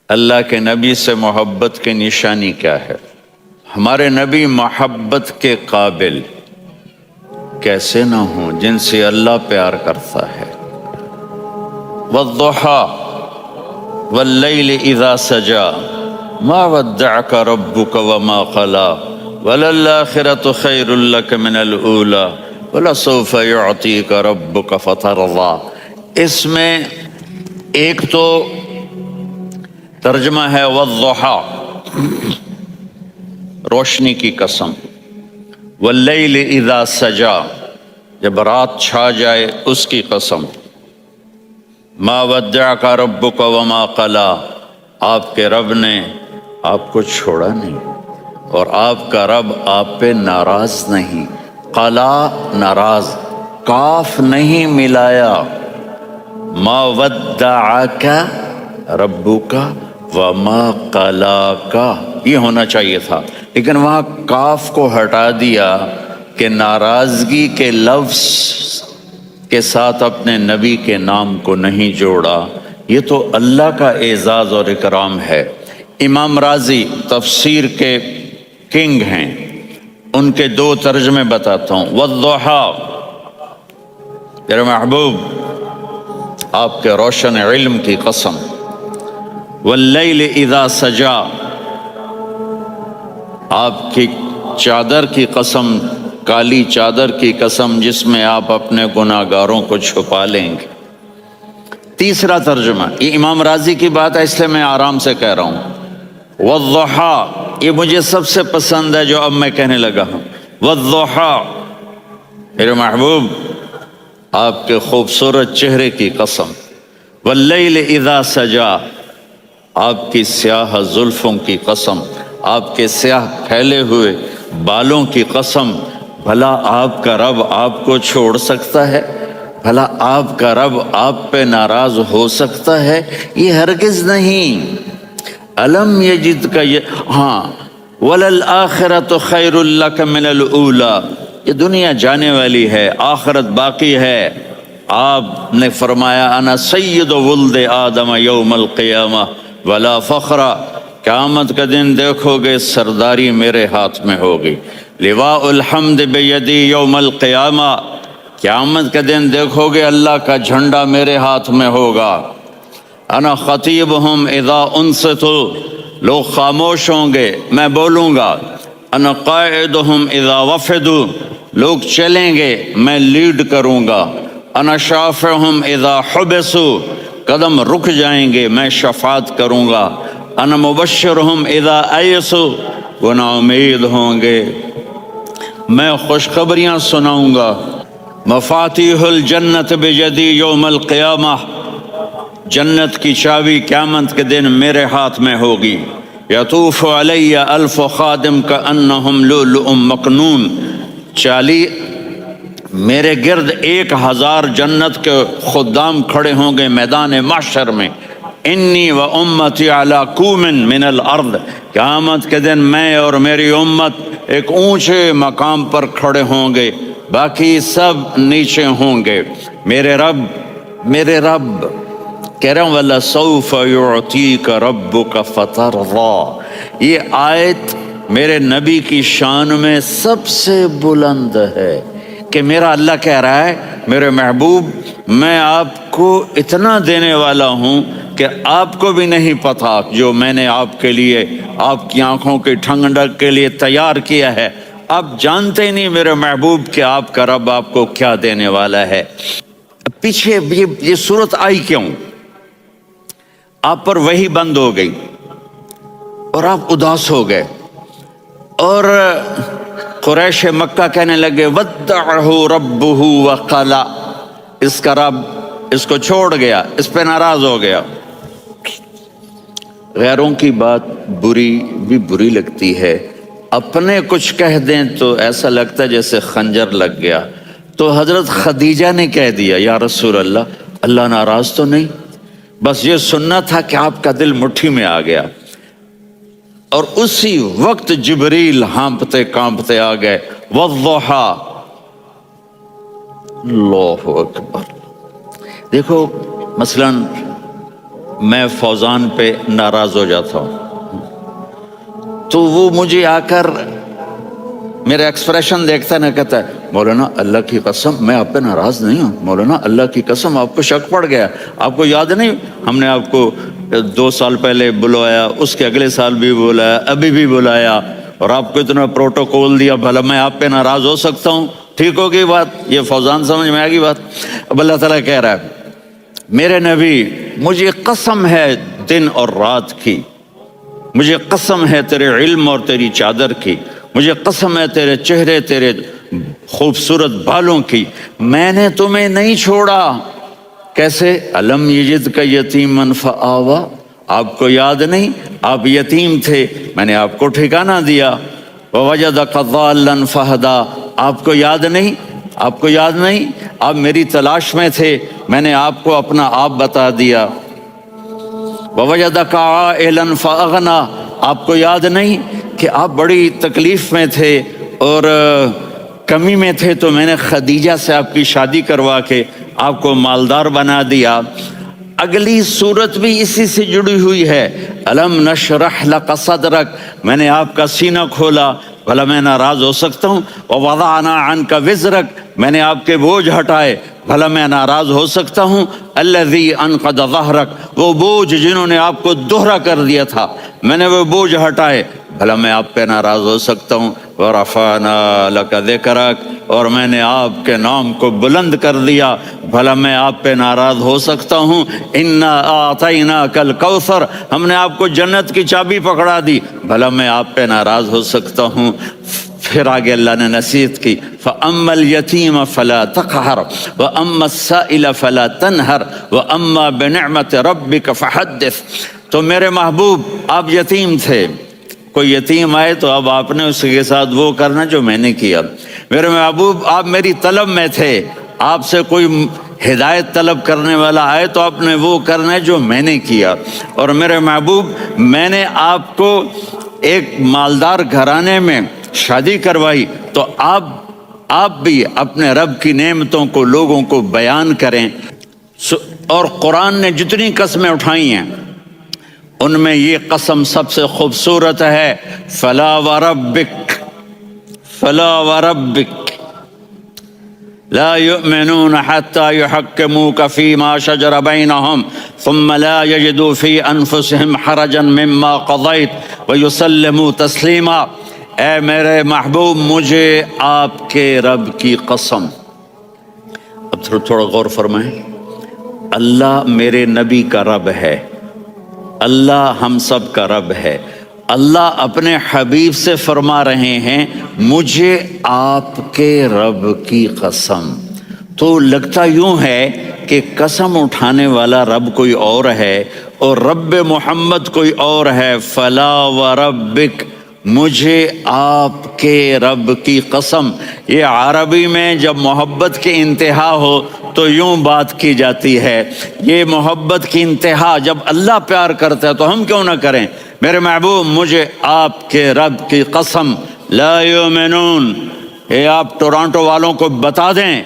اللہ کے نبی سے محبت کی نشانی کیا ہے؟ ہمارے نبی محبت کے قابل کیسے نہ ہوں جن سے اللہ پیار کرتا ہے۔ والضحیٰ واللیل اذا سجا ما ودعک ربک وما قلی وللآخرۃ خیر لک من الاولی ولسوف یعطیک ربک فترضی۔ اس میں ایک تو ترجمہ ہے والضحیٰ، روشنی کی قسم، واللیل اذا سجا، جب رات چھا جائے اس کی قسم، ما ودعک ربک وما قلی، آپ کے رب نے آپ کو چھوڑا نہیں اور آپ کا رب آپ پہ ناراض نہیں۔ قلا ناراض، کاف نہیں ملایا، ما ودعک ربک وما قلاک یہ ہونا چاہیے تھا، لیکن وہاں کاف کو ہٹا دیا کہ ناراضگی کے لفظ کے ساتھ اپنے نبی کے نام کو نہیں جوڑا۔ یہ تو اللہ کا اعزاز اور اکرام ہے۔ امام راضی تفسیر کے کنگ ہیں، ان کے دو ترجمے بتاتا ہوں۔ والضحیٰ، میرے محبوب آپ کے روشن علم کی قسم، واللیل اذا سجا، آپ کی چادر کی قسم، کالی چادر کی قسم جس میں آپ اپنے گناہگاروں کو چھپا لیں گے۔ تیسرا ترجمہ، یہ امام راضی کی بات ہے اس لیے میں آرام سے کہہ رہا ہوں۔ والضحیٰ، یہ مجھے سب سے پسند ہے جو اب میں کہنے لگا ہوں۔ والضحیٰ، میرے محبوب آپ کے خوبصورت چہرے کی قسم، واللیل اذا سجا، آپ کی سیاہ زلفوں کی قسم، آپ کے سیاہ پھیلے ہوئے بالوں کی قسم، بھلا آپ کا رب آپ کو چھوڑ سکتا ہے؟ بھلا آپ کا رب آپ پہ ناراض ہو سکتا ہے؟ یہ ہرگز نہیں۔ الم یجد کا ہاں، وللآخرۃ خیر لک من الاولی، یہ دنیا جانے والی ہے، آخرت باقی ہے۔ آپ نے فرمایا انا سید ولد آدم یوم القیامہ ولا فخر، قیامت کا دن دیکھو گے سرداری میرے ہاتھ میں ہوگی۔ لواء الحمد بیدی یوم القیامہ، قیامت کا دن دیکھو گے اللہ کا جھنڈا میرے ہاتھ میں ہوگا۔ انا خطیبہم اذا انصتوا، لوگ خاموش ہوں گے میں بولوں گا۔ انا قائدہم اذا وفدوا، لوگ چلیں گے میں لیڈ کروں گا۔ انا شافعہم اذا حبسوا، قدم رک جائیں گے میں شفاعت کروں گا۔ انا مبشرہم اذا ایسوا، وہ نا امید ہوں گے میں خوشخبریاں سناؤں گا۔ مفاتیح الجنت بیدی یوم القیامہ، جنت کی چابی قیامت کے دن میرے ہاتھ میں ہوگی۔ یطوف علی الف خادم کانہم لؤلؤ مکنون، میرے گرد 1000 جنت کے خدام کھڑے ہوں گے میدان محشر میں۔ انی و امتی علی کوم من الارض، قیامت کے دن میں اور میری امت ایک اونچے مقام پر کھڑے ہوں گے، باقی سب نیچے ہوں گے۔ میرے رب کہہ رہا ہوں وَلَسَوْفَ يُعْطِيكَ رَبُّكَ فَتَرْضَىٰ، یہ آیت میرے نبی کی شان میں سب سے بلند ہے کہ میرا اللہ کہہ رہا ہے میرے محبوب میں آپ کو اتنا دینے والا ہوں کہ آپ کو بھی نہیں پتا جو میں نے آپ کے لیے، آپ کی آنکھوں کی ٹھنڈک کے لیے تیار کیا ہے۔ آپ جانتے ہی نہیں میرے محبوب کہ آپ کا رب آپ کو کیا دینے والا ہے۔ پیچھے یہ صورت آئی کیوں؟ آپ پر وحی بند ہو گئی اور آپ اداس ہو گئے، اور قریش مکہ کہنے لگے ودعہ ربہ وقلا، اس کا رب اس کو چھوڑ گیا، اس پہ ناراض ہو گیا۔ غیروں کی بات بری لگتی ہے، اپنے کچھ کہہ دیں تو ایسا لگتا ہے جیسے خنجر لگ گیا۔ تو حضرت خدیجہ نے کہہ دیا یا رسول اللہ، اللہ ناراض تو نہیں؟ بس یہ سننا تھا کہ آپ کا دل مٹھی میں آ گیا۔ اور اسی وقت جبریل ہانپتے کانپتے آ گئے۔ والضحیٰ، اللہ اکبر۔ دیکھو مثلاً میں فوزان پہ ناراض ہو جاتا ہوں تو وہ مجھے آ کر میرا ایکسپریشن دیکھتا ہے نا، کہتا ہے مولانا اللہ کی قسم میں آپ پہ ناراض نہیں ہوں، مولانا اللہ کی قسم آپ کو شک پڑ گیا، آپ کو یاد نہیں ہم نے آپ کو 2 سال پہلے بلوایا، اس کے اگلے سال بھی بلایا، ابھی بھی بلایا، اور آپ کو اتنا پروٹوکول دیا، بھلا میں آپ پہ ناراض ہو سکتا ہوں؟ ٹھیک ہوگی بات؟ یہ فوزان سمجھ میں آ گئی بات؟ اب اللہ تعالیٰ کہہ رہا ہے میرے نبی مجھے قسم ہے دن اور رات کی، مجھے قسم ہے تیرے علم اور تیری چادر کی، مجھے قسم ہے تیرے چہرے، تیرے خوبصورت بالوں کی، میں نے تمہیں نہیں چھوڑا۔ کیسے؟ الم یجد کا یتیما فآوا، آپ کو یاد نہیں آپ یتیم تھے، میں نے آپ کو ٹھکانہ دیا۔ ووجدک ضالا فہدا، آپ کو یاد نہیں آپ کو یاد نہیں آپ میری تلاش میں تھے، میں نے آپ کو اپنا آپ بتا دیا۔ ووجدک عائلا فاغنا، آپ کو یاد نہیں کہ آپ بڑی تکلیف میں تھے اور کمی میں تھے، تو میں نے خدیجہ سے آپ کی شادی کروا کے آپ کو مالدار بنا دیا۔ اگلی صورت بھی اسی سے جڑی ہوئی ہے، الم نشرح لک صدرک، میں نے آپ کا سینہ کھولا، بھلا میں ناراض ہو سکتا ہوں؟ ووضعنا عنک وزرک، میں نے آپ کے بوجھ ہٹائے، بھلا میں ناراض ہو سکتا ہوں؟ الذی انقض ظہرک، وہ بوجھ جنہوں نے آپ کو دوہرا کر دیا تھا، میں نے وہ بوجھ ہٹائے، بھلا میں آپ پہ ناراض ہو سکتا ہوں؟ ورفعنا لک ذکرک، اور میں نے آپ کے نام کو بلند کر دیا، بھلا میں آپ پہ ناراض ہو سکتا ہوں؟ انا اعطیناک الکوثر، ہم نے آپ کو جنت کی چابی پکڑا دی، بھلا میں آپ پہ ناراض ہو سکتا ہوں؟ پھر آگے اللہ نے نصیحت کی، فَأَمَّا الْيَتِيمَ فَلَا تَقْهَرْ وَأَمَّا السَّائِلَ فَلَا تَنْهَرْ وَأَمَّا بِنِعْمَةِ رَبِّكَ فَحَدِّثْ۔ تو میرے محبوب آپ یتیم تھے، کوئی یتیم آئے تو اب آپ نے اس کے ساتھ وہ کرنا جو میں نے کیا۔ میرے محبوب آپ میری طلب میں تھے، آپ سے کوئی ہدایت طلب کرنے والا آئے تو آپ نے وہ کرنا ہے جو میں نے کیا۔ اور میرے محبوب میں نے آپ کو ایک مالدار گھرانے میں شادی کروائی، تو آپ بھی اپنے رب کی نعمتوں کو لوگوں کو بیان کریں۔ اور قرآن نے جتنی قسمیں اٹھائی ہیں ان میں یہ قسم سب سے خوبصورت ہے، فلا وربک، فلا وربک لا يؤمنون حتى يحكموك فيما شجر بينهم ثم لا يجدوا في انفسهم حرجا مما قضيت ويسلموا تسلیما۔ اے میرے محبوب مجھے آپ کے رب کی قسم، اب تھوڑا غور فرمائیں، اللہ میرے نبی کا رب ہے، اللہ ہم سب کا رب ہے، اللہ اپنے حبیب سے فرما رہے ہیں مجھے آپ کے رب کی قسم۔ تو لگتا یوں ہے کہ قسم اٹھانے والا رب کوئی اور ہے اور رب محمد کوئی اور ہے۔ فلا وربک، مجھے آپ کے رب کی قسم۔ یہ عربی میں جب محبت کی انتہا ہو تو یوں بات کی جاتی ہے، یہ محبت کی انتہا جب اللہ پیار کرتا ہے تو ہم کیوں نہ کریں؟ میرے محبوب مجھے آپ کے رب کی قسم، لا یؤمنون، یہ آپ ٹورانٹو والوں کو بتا دیں،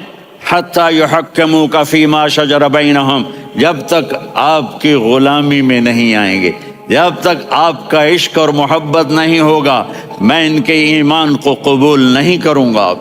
حتی یحکموک فیما شجر بینہم، جب تک آپ کی غلامی میں نہیں آئیں گے، جب تک آپ کا عشق اور محبت نہیں ہوگا، میں ان کے ایمان کو قبول نہیں کروں گا۔